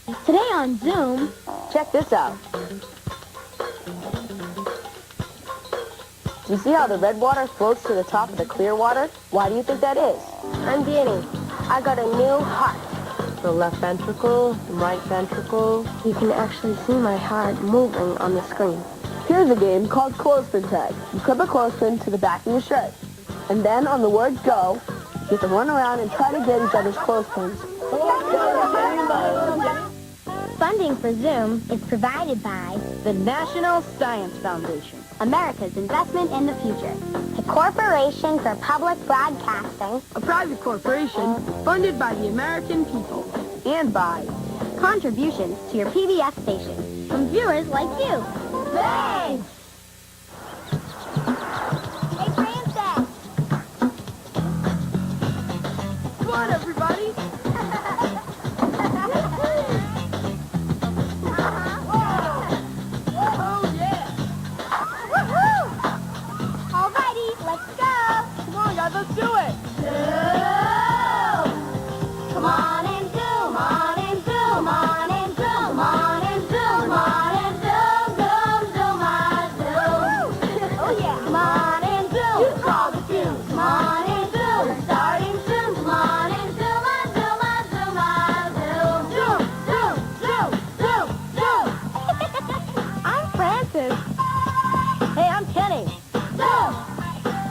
Today on Zoom, Check this out. Do you see how the red water floats to the top of the clear water? Why do you think that is? I'm Danny. I got a new heart. The left ventricle, the right ventricle. You can actually see my heart moving on the screen. Here's a game called clothespin tag. You clip a clothespin to the back of your shirt. And then on the word go, you have to run around and try to get each other's clothespins. funding for Zoom is provided by The National Science Foundation. America's Investment in the Future, the Corporation for Public Broadcasting, A private corporation funded by the American people. And by contributions to your PBS station from viewers like you. Thanks! Hey, Francis! Come on, everybody! Oh, yeah! Woohoo! Alrighty, let's go! Come on, guys, let's do it! Come on and zoom, on and zoom, on and zoom, on and zoom, on and zoom, zoom, zoom, on zoom. Oh yeah. Come on and zoom. You call the zoom. Come on and zoom. We're starting soon. Come on and zoom, on zoom, on zoom, on zoom. Zoom, zoom, zoom, zoom, zoom. I'm Francis. Hey, I'm Kenny. Zoom.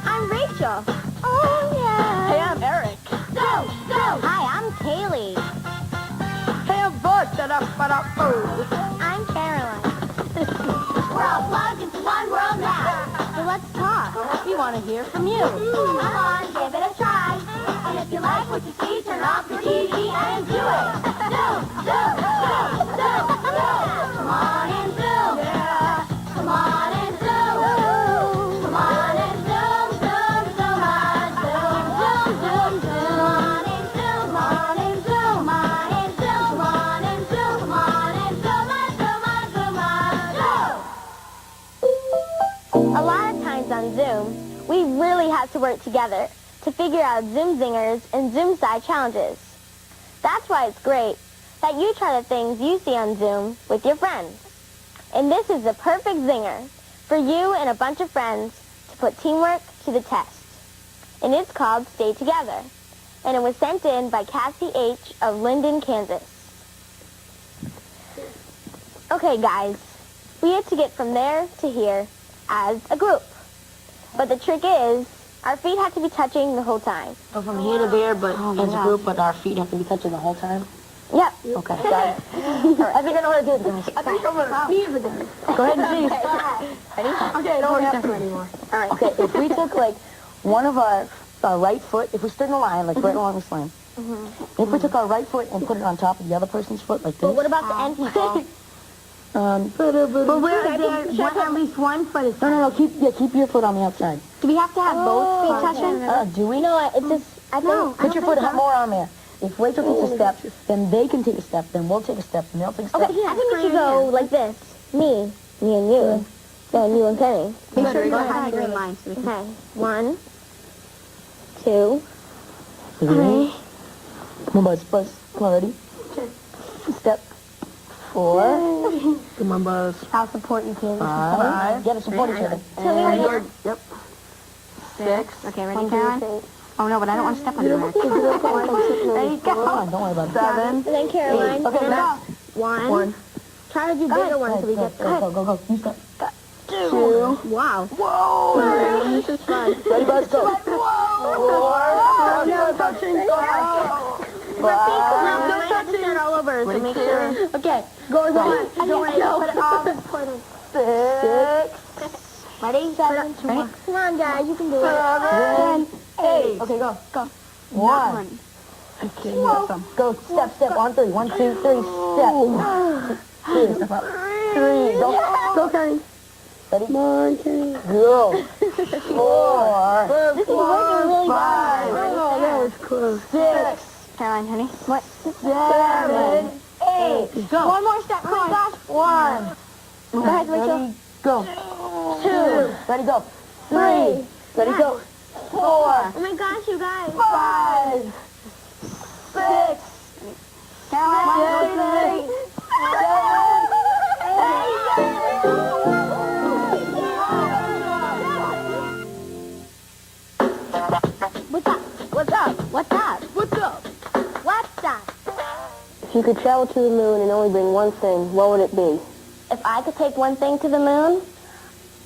I'm Rachel. Oh yeah. Hey, I'm Eric. Zoom, zoom. Hi, I'm Kaylee. Hey, I'm Bud. Da-da-ba-da-boo. I'm Caroline. We're all plugged into one world now. So let's talk. We want to hear from you. Come on, give it a try. And if you like what you see, turn off your TV and do it. Zoom, zoom, zoom, zoom, zoom. Come on and zoom. Yeah. Come on and zoom. Come on and zoom, zoom, zoom, on zoom, zoom, zoom, zoom. On and zoom, on and zoom, on and zoom, on and zoom, on and zoom, on zoom, on zoom, on zoom. A lot of times on Zoom, we really have to work together to figure out Zoom zingers and Zoom side challenges. That's why it's great that you try the things you see on Zoom with your friends. And this is the perfect zinger for you and a bunch of friends to put teamwork to the test. And it's called Stay Together. And it was sent in by Cassie H. of Linden, Kansas. Okay, guys, we had to get from there to here as a group. But the trick is, our feet have to be touching the whole time. So from here to there, but as a group, but our feet have to be touching the whole time? Yep. Okay, got it. I think I know how to do it, guys. I think I'm going to sneeze again. Go ahead and sneeze. Ready? Okay, don't have to anymore. All right. Okay, if we took, like, one of our right foot, if we stood in a line, like right along this line, if we took our right foot and put it on top of the other person's foot, like this. But what about the end people? But we're there, at least one foot is... No, keep your foot on the outside. Do we have to have both feet touching? Do we? No, it's just, I think... Put your foot more on there. If Rachel takes a step, then they can take a step, then we'll take a step, and they'll take a step. Okay, I think we should go like this. Me and you. Then you and Kenny. Make sure you go behind the green line. So we can... Okay. 1, 2, 3. Come on, Buzz. Come on, ready? Step. 4. Come on, Buzz. I'll support you, Kaylee. 5. You gotta support each other. Yep. 6. Okay, ready, Caroline? Oh, no, but I don't want to step on you. Ready, go. Come on, don't worry about it. 7. and then Caroline. Okay, next. 1. Try to do bigger ones so we get Go. You start. 2. Wow. Whoa! This is fun. Ready, Buzz, go. 4. No touching. Five. No touching all over, so make sure. Okay, go on. Put it all important. 6. Ready? 7. Come on, guys, you can do it. 7. 8. Okay, go. 1. Okay, Go, step. On 3. 1, 2, 3, step. 2, step up. 3. Go, Kenny. Ready? Come on, Kenny. Go. 4. This is working really Five. well. Oh, that was close. 6. Caroline, honey. What? 7. 8. Go. One more step. Come on, gosh. 1. Go ahead, Rachel. Ready, go. 2. Ready, go. 3. Ready, go. 4. Oh my gosh, you guys. 5. 6. Caroline, 7. could travel to the moon and only bring one thing, what would it be? If I could take one thing to the moon,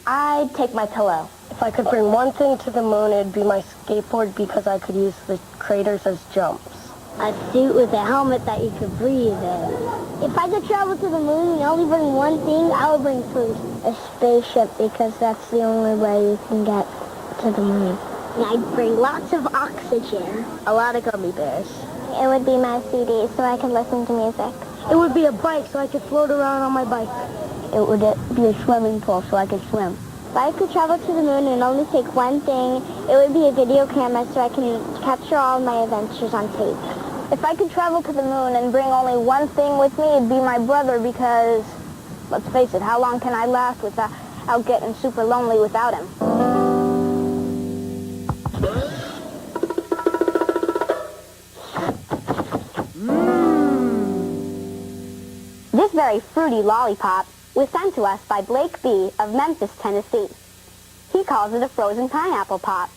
I'd take my pillow. If I could bring one thing to the moon, it'd be my skateboard because I could use the craters as jumps. A suit with a helmet that you could breathe in. If I could travel to the moon and only bring one thing, I would bring food. A spaceship, because that's the only way you can get to the moon. And I'd bring lots of oxygen. A lot of gummy bears. It would be my CD so I could listen to music. It would be a bike so I could float around on my bike. It would be a swimming pool so I could swim. If I could travel to the moon and only take one thing, it would be a video camera so I can capture all my adventures on tape. If I could travel to the moon and bring only one thing with me, it'd be my brother because, let's face it, how long can I last without getting super lonely without him? This very fruity lollipop was sent to us by Blake B. of Memphis, Tennessee. He calls it a frozen pineapple pop.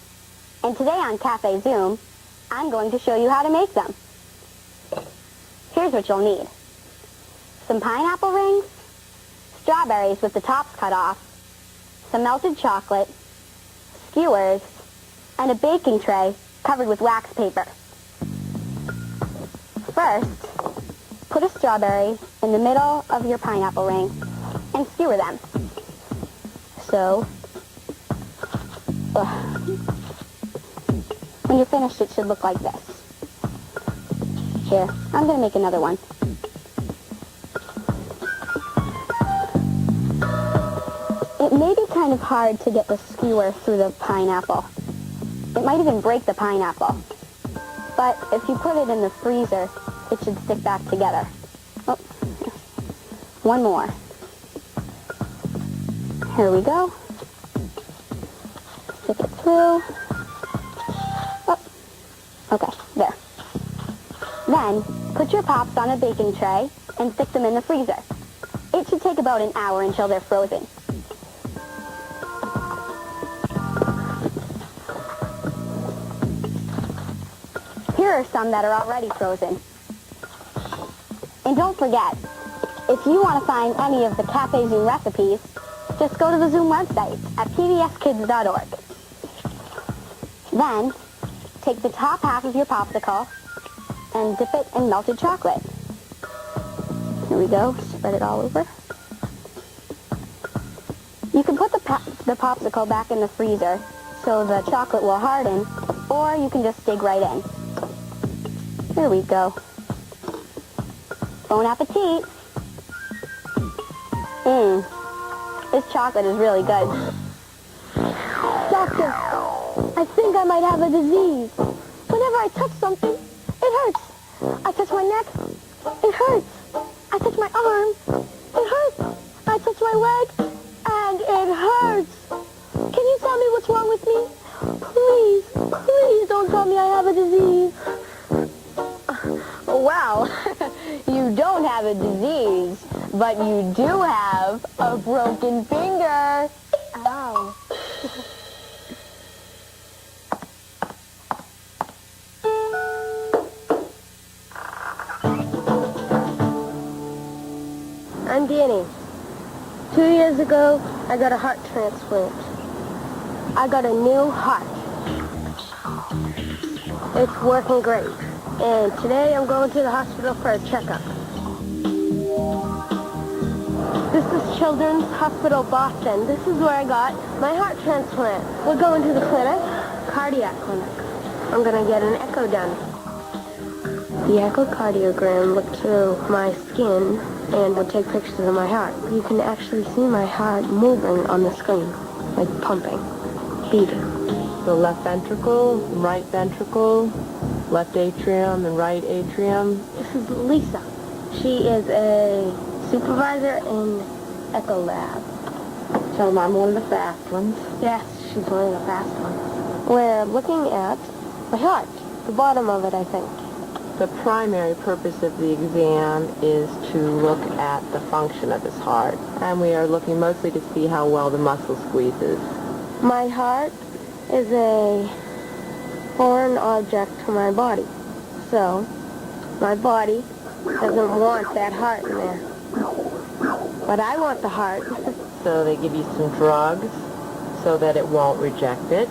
And today on Cafe Zoom, I'm going to show you how to make them. Here's what you'll need. Some pineapple rings, strawberries with the tops cut off, some melted chocolate, skewers, and a baking tray covered with wax paper. First, put a strawberry in the middle of your pineapple ring and skewer them. So, when you're finished, it should look like this. Here, I'm going to make another one. It may be kind of hard to get the skewer through the pineapple. It might even break the pineapple. But if you put it in the freezer, it should stick back together. Oh, one more. Here we go. Stick it through. Oh, okay, there. Then, put your pops on a baking tray and stick them in the freezer. It should take about an hour until they're frozen. Here are some that are already frozen. And don't forget, if you want to find any of the Cafe Zoom recipes, just go to the Zoom website at pbskids.org. Then, take the top half of your popsicle and dip it in melted chocolate. Here we go, spread it all over. You can put the popsicle back in the freezer so the chocolate will harden, or you can just dig right in. Here we go. Bon appetit. This chocolate is really good. Doctor, I think I might have a disease. Whenever I touch something, it hurts. I touch my neck, it hurts. I touch my arm, it hurts. I touch my leg, and it hurts. Can you tell me what's wrong with me? Please, please don't tell me I have a disease. Well, you don't have a disease, but you do have a broken finger. Ow. I'm Danny. 2 years ago, I got a heart transplant. I got a new heart. It's working great. And today I'm going to the hospital for a checkup. This is Children's Hospital Boston. This is where I got my heart transplant. We're going to the clinic, cardiac clinic. I'm going to get an echo done. The echocardiogram looked through my skin and would take pictures of my heart. You can actually see my heart moving on the screen, like pumping, beating. The left ventricle, right ventricle, left atrium and right atrium. This is Lisa. She is a supervisor in Echo Lab. Tell them I'm one of the fast ones. Yes, she's one of the fast ones. We're looking at the heart, the bottom of it, I think. The primary purpose of the exam is to look at the function of his heart. And we are looking mostly to see how well the muscle squeezes. My heart is a foreign object to my body. So, my body doesn't want that heart in there. But I want the heart. So they give you some drugs so that it won't reject it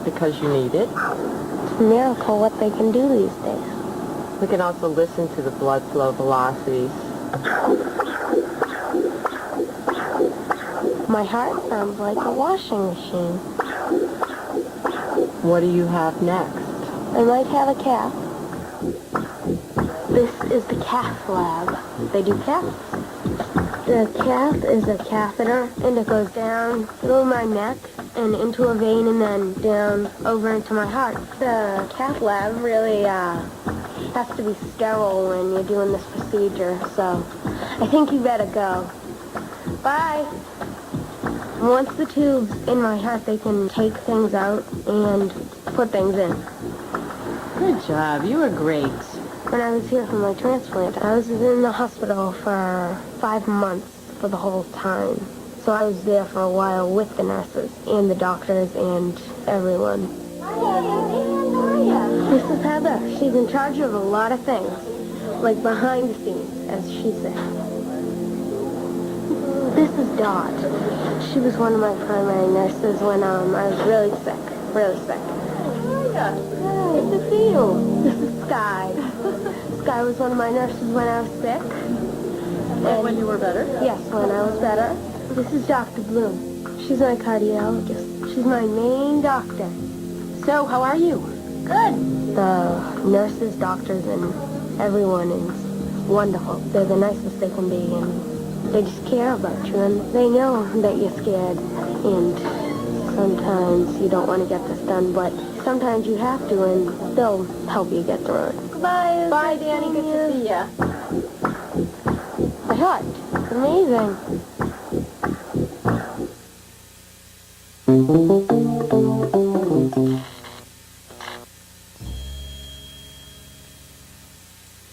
because you need it. It's a miracle what they can do these days. We can also listen to the blood flow velocities. My heart sounds like a washing machine. What do you have next? I might have a calf. This is the calf lab. They do calves. The calf is a catheter, and it goes down through my neck and into a vein and then down over into my heart. The calf lab really has to be sterile when you're doing this procedure, so I think you better go. Bye. Once the tube's in my heart, they can take things out and put things in. Good job. You were great. When I was here for my transplant, I was in the hospital for 5 months for the whole time. So I was there for a while with the nurses and the doctors and everyone. This is Heather. She's in charge of a lot of things, like behind the scenes, as she said. This is Dot. She was one of my primary nurses when I was really sick. Good to see you. This is Sky. Sky was one of my nurses when I was sick. And when you were better? Yes, when I was better. This is Dr. Bloom. She's my cardiologist. She's my main doctor. So, how are you? Good. The nurses, doctors, and everyone is wonderful. They're the nicest they can be, and they just care about you, and they know that you're scared, and sometimes you don't want to get this done, but sometimes you have to, and they'll help you get through it. Goodbye. Bye, Danny. Good to see ya. My heart. It's amazing.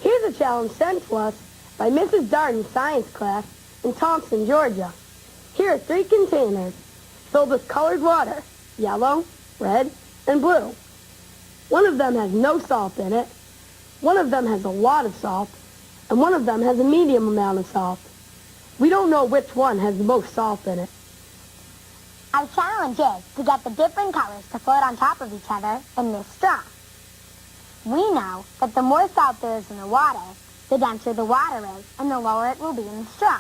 Here's a challenge sent to us by Mrs. Darden's science class in Thompson, Georgia. Here are 3 containers filled with colored water, yellow, red, and blue. One of them has no salt in it, one of them has a lot of salt, and one of them has a medium amount of salt. We don't know which one has the most salt in it. Our challenge is to get the different colors to float on top of each other in this straw. We know that the more salt there is in the water, the denser the water is, and the lower it will be in the straw.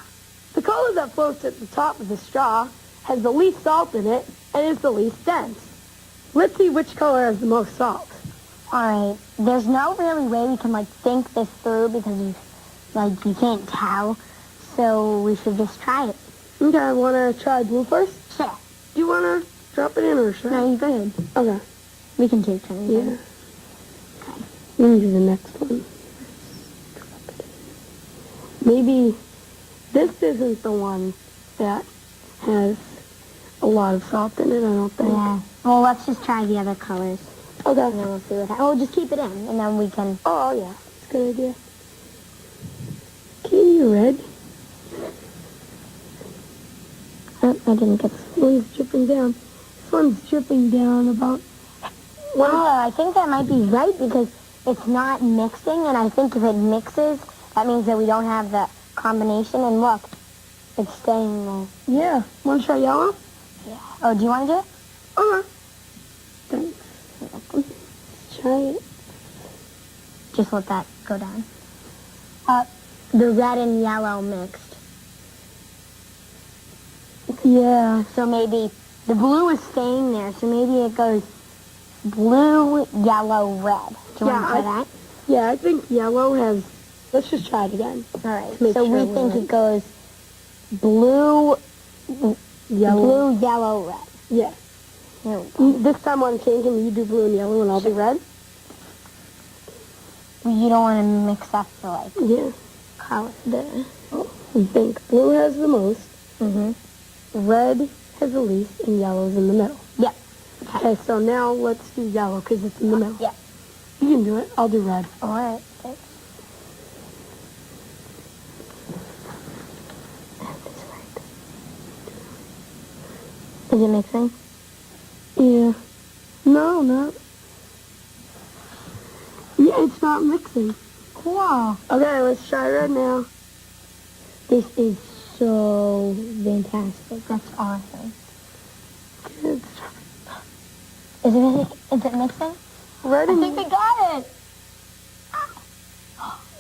The color that floats at the top of the straw has the least salt in it and is the least dense. Let's see which color has the most salt. All right, there's no really way we can, think this through because, you can't tell. So we should just try it. Okay, I want to try blue first. Sure. Do you want to drop it in or should I? No, you go ahead. Okay. We can keep trying. Yeah. Okay. Let me do the next one. Maybe this isn't the one that has a lot of salt in it, I don't think. Yeah. Well, let's just try the other colors. Okay. And then we'll see what happens. Oh, just keep it in, and then we can... Oh, yeah. That's a good idea. Can you red? I didn't get this. One's dripping down. This one's dripping down about... Oh, I think that might be right because it's not mixing, and I think if it mixes, that means that we don't have the combination. And look, it's staying there. Yeah. Want to try yellow? Yeah. Oh, do you want to do it? Okay. Thanks. Let's try it. Just let that go down. The red and yellow mixed. Yeah. So maybe the blue is staying there, so maybe it goes blue, yellow, red. Do you want to try that? Yeah, I think yellow has... Let's just try it again. All right. Make So sure we we're think right. it goes blue, Yellow. blue, yellow, red. Yeah. Here we go. This time on changing, you do blue and yellow, and I'll do red. You don't want to mix up the, Yeah. color. I think blue has the most, Mm-hmm. red has the least, and yellow's in the middle. Yep. Okay, so now let's do yellow, because it's in the middle. Yeah. You can do it. I'll do red. All right. Thanks. Is it mixing? Yeah. No, not. Yeah, it's not mixing. cool. Okay, let's try red now. This is so fantastic. That's awesome. Good. Is it mixing? Red I and think we got it.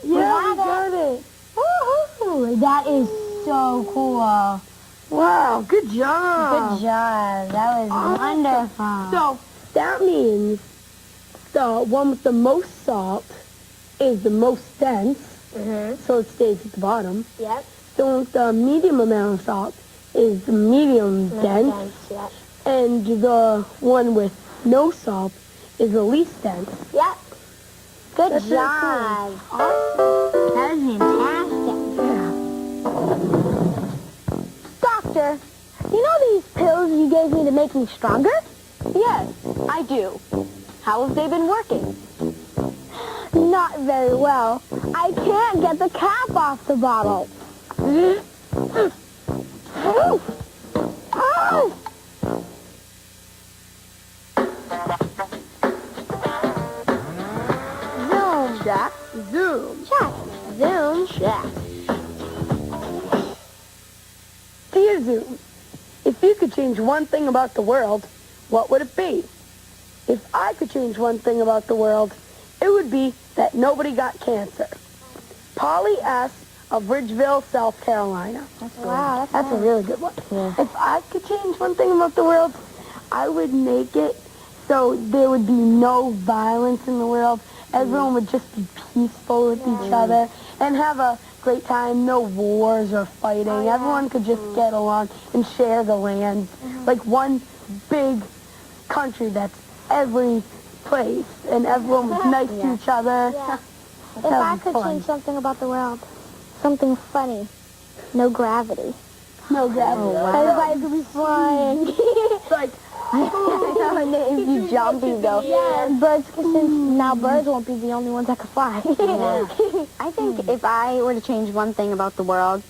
yeah, we got it. Woohoo! That is so cool. Wow, good job. Good job. That was wonderful. So that means the one with the most salt is the most dense, so it stays at the bottom. Yep. The one with the medium amount of salt is the medium dense, Yep. and the one with no salt is the least dense. Yep. Good That's very job. Awesome. That was fantastic. Yeah. Doctor, you know these pills you gave me to make me stronger? Yes, I do. How have they been working? Not very well. I can't get the cap off the bottle. Zoom. Chat, zoom. Chat. Zoom. Chat. Dear Zoom, if you could change one thing about the world, what would it be? If I could change one thing about the world, it would be that nobody got cancer. Polly S. of Ridgeville, South Carolina. Wow, That's a really good one. If I could change one thing about the world, I would make it so there would be no violence in the world. Everyone would just be peaceful with each other and have a great time. No wars or fighting. Everyone could just get along and share the land. Like one big country that's every place, and everyone was nice to each other. Yeah. If That I was could fun. change something about the world, something funny, no gravity. No gravity. Everybody could be flying. It's like, And then if you jump, you go. Yeah. And birds, since now birds won't be the only ones that can fly. I think if I were to change one thing about the world,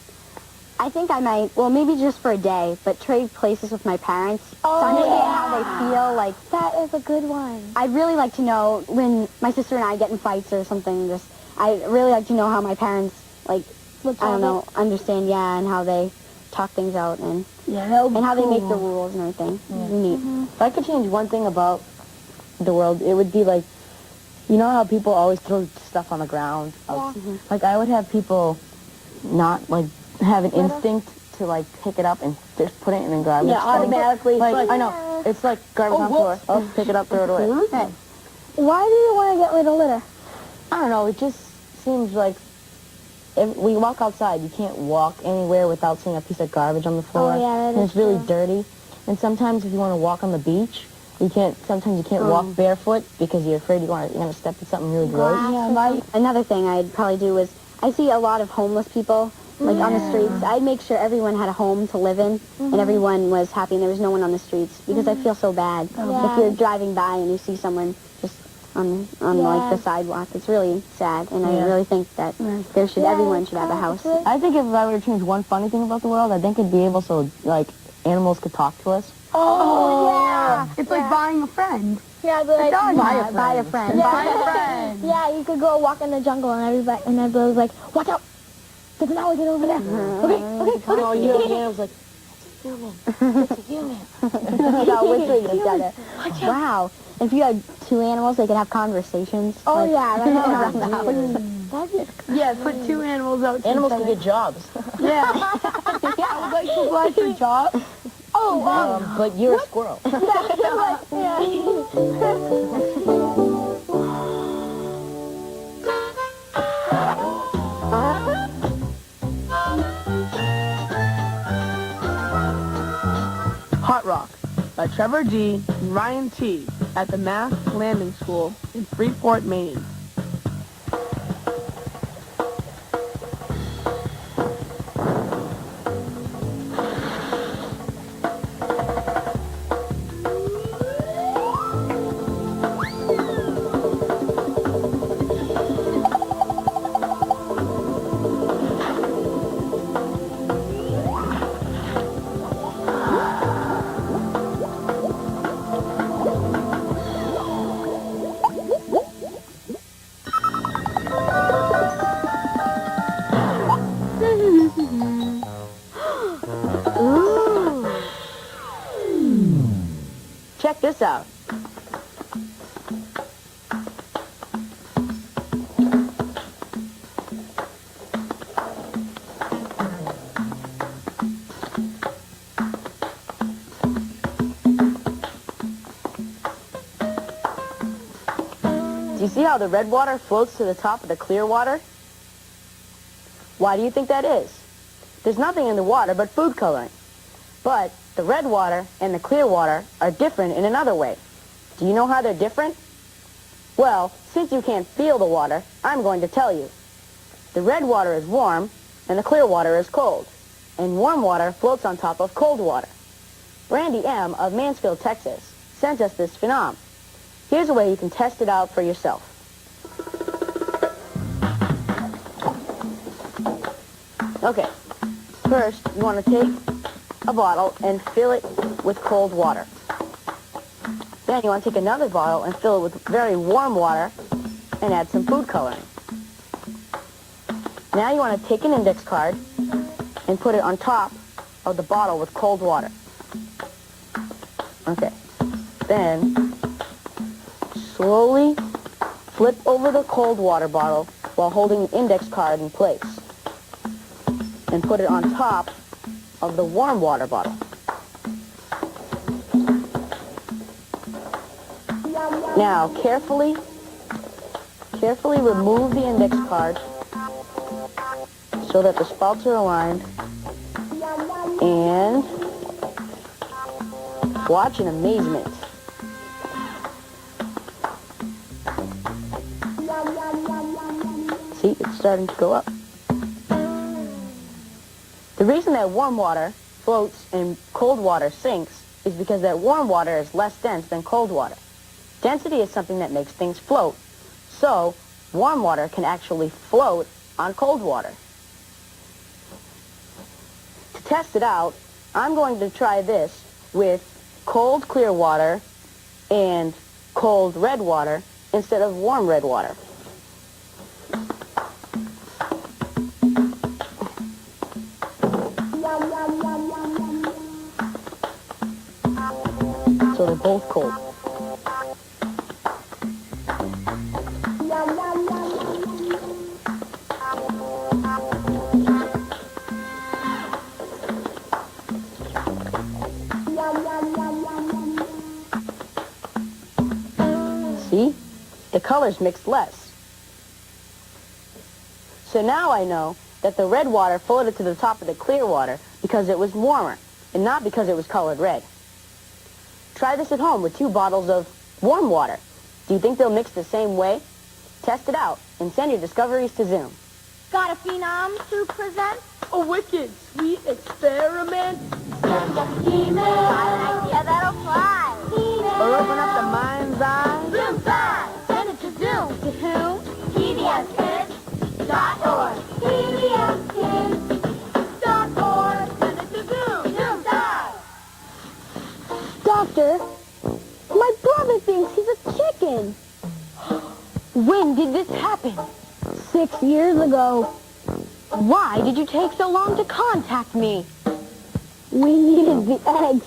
I think I might, well, maybe just for a day, but trade places with my parents to understand how they feel. Like, That is a good one. I'd really like to know when my sister and I get in fights or something, I'd really like to know how my parents, like, I don't know, understand, and how they talk things out and that would be how they make the cool. rules and everything. It's neat. If I could change one thing about the world, it would be like, you know how people always throw stuff on the ground? Like, I would have people not, like, have an instinct to, like, pick it up and just put it in the garbage. Yeah, automatically. Like, I know. It's like garbage on the floor. Oh, pick it up, throw it away. Why do you want to get rid of litter? I don't know. It just seems like if we walk outside, you can't walk anywhere without seeing a piece of garbage on the floor. Oh, yeah, that and is it's really true. dirty. And sometimes if you want to walk on the beach, sometimes you can't walk barefoot because you're afraid you're going to step in something really gross. Another thing I'd probably do is, I see a lot of homeless people, like, on the streets. I'd make sure everyone had a home to live in, and everyone was happy, and there was no one on the streets, because I feel so bad. If you're driving by and you see someone just on like, the sidewalk, it's really sad, and I really think that everyone should have a house. I think if I were to change one funny thing about the world, I think it'd be able so, like, animals could talk to us. It's like buying a friend. Yeah, but like, Buy a friend. yeah, you could go walk in the jungle and everybody was like, watch out! There's an alligator over there. Okay. Oh, you know, the animal's like, it's a human. Without whispering to each other. Wow. If you had two animals, they could have conversations. Oh, like, yeah, that's around the house. Yeah, put two animals out. Animals can get jobs. Yeah. I would like to apply for jobs. But you're a squirrel. Hot Rock by Trevor G. and Ryan T. at the Mass Landing School in Freeport, Maine. lights out. Do you see how the red water floats to the top of the clear water? Why do you think that is? There's nothing in the water but food coloring. But the red water and the clear water are different in another way. Do you know how they're different? Well, since you can't feel the water, I'm going to tell you. The red water is warm and the clear water is cold. And warm water floats on top of cold water. Brandy M. of Mansfield, Texas, sent us this phenom. Here's a way you can test it out for yourself. Okay, first you want to take a bottle and fill it with cold water. Then you want to take another bottle and fill it with very warm water and add some food coloring. Now you want to take an index card and put it on top of the bottle with cold water. Okay, then slowly flip over the cold water bottle while holding the index card in place and put it on top of the warm water bottle. Now, carefully remove the index card so that the spouts are aligned, and watch in amazement. See, it's starting to go up. The reason that warm water floats and cold water sinks is because that warm water is less dense than cold water. Density is something that makes things float. So, warm water can actually float on cold water. To test it out, I'm going to try this with cold clear water and cold red water instead of warm red water. So they're both cold. See? The colors mixed less. So now I know that the red water floated to the top of the clear water because it was warmer and not because it was colored red. Try this at home with 2 bottles of warm water. Do you think they'll mix the same way? Test it out and send your discoveries to Zoom. Got a phenom to present? A wicked sweet experiment. Got an idea that'll fly. Or open up the mind's eye. Zoom fly. Send it to Zoom. To who? PBSKids.org. PBSKids.org. Send it to Zoom. Zoom fly. Doctor, my brother thinks he's a chicken. When did this happen? 6 years ago. Why did you take so long to contact me? We needed the eggs.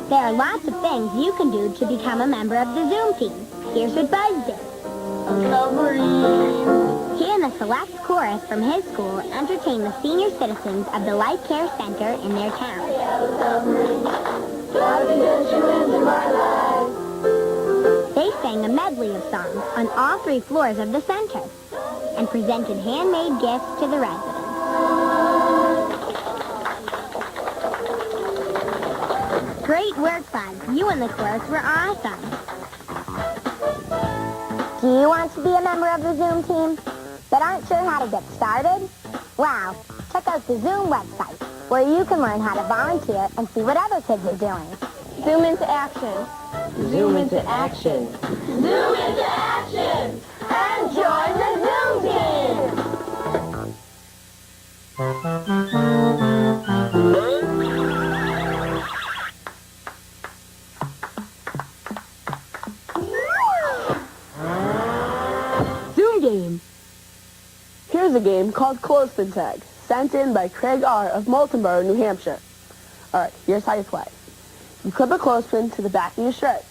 There are lots of things you can do to become a member of the Zoom team. Here's what Buzz did. He and the select chorus from his school entertained the senior citizens of the Life Care Center in their town. They sang a medley of songs on all 3 floors of the center and presented handmade gifts to the residents. Great work, Buzz. You and the chorus were awesome. Do you want to be a member of the Zoom team but aren't sure how to get started? Wow, check out the Zoom website where you can learn how to volunteer and see what other kids are doing. Zoom into action. Zoom into action. Zoom into action! And join the Zoom team! Zoom game. Here's a game called Clothespin Tag, sent in by Craig R. of Moultonborough, New Hampshire. All right, here's how you play. You clip a clothespin to the back of your shirt,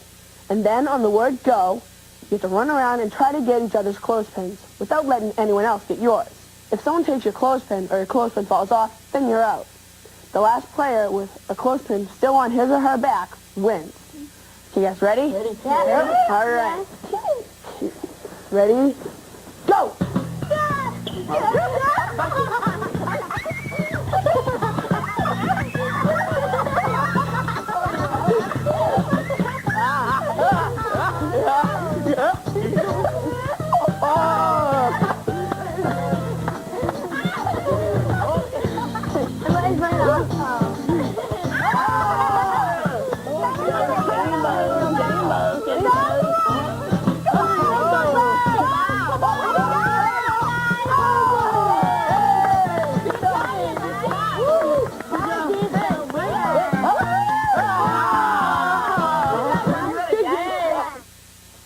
and then on the word go, you have to run around and try to get each other's clothespins without letting anyone else get yours. If someone takes your clothespin or your clothespin falls off, then you're out. The last player with a clothespin still on his or her back wins. You guys ready? Ready. Yeah. All right. Ready? Go!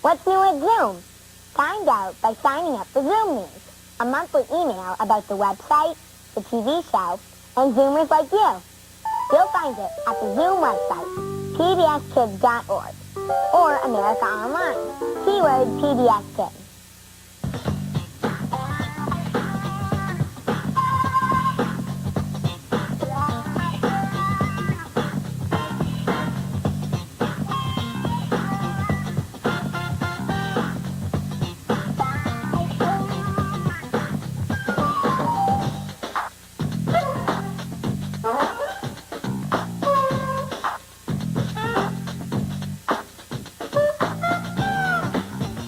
What's new at Zoom? Find out by signing up for Zoom News, a monthly email about the website, the TV show, and Zoomers like you. You'll find it at the Zoom website, pbskids.org, or America Online. Keyword PBS Kids.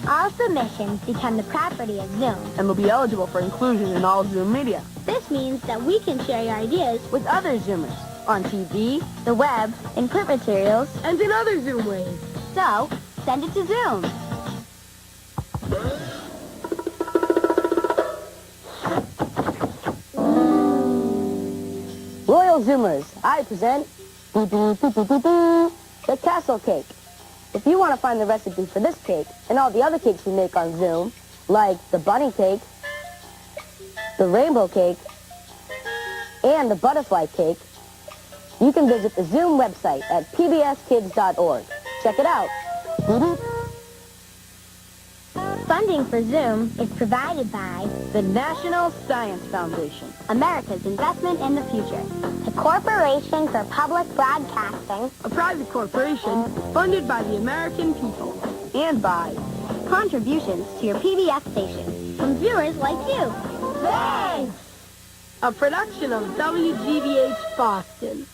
All submissions become the property of Zoom. And will be eligible for inclusion in all Zoom media. This means that we can share your ideas With other Zoomers on TV, the web, in print materials, and in other Zoom ways. so send it to Zoom. Royal Zoomers, I present the Castle Cake. If you want to find the recipe for this cake and all the other cakes we make on Zoom, like the bunny cake, the rainbow cake, and the butterfly cake, you can visit the Zoom website at pbskids.org. Check it out. Funding for Zoom is provided by The National Science Foundation. America's Investment in the Future, the Corporation for Public Broadcasting, A private corporation funded by the American people. And by contributions to your PBS station from viewers like you. Thanks! a production of WGBH Boston.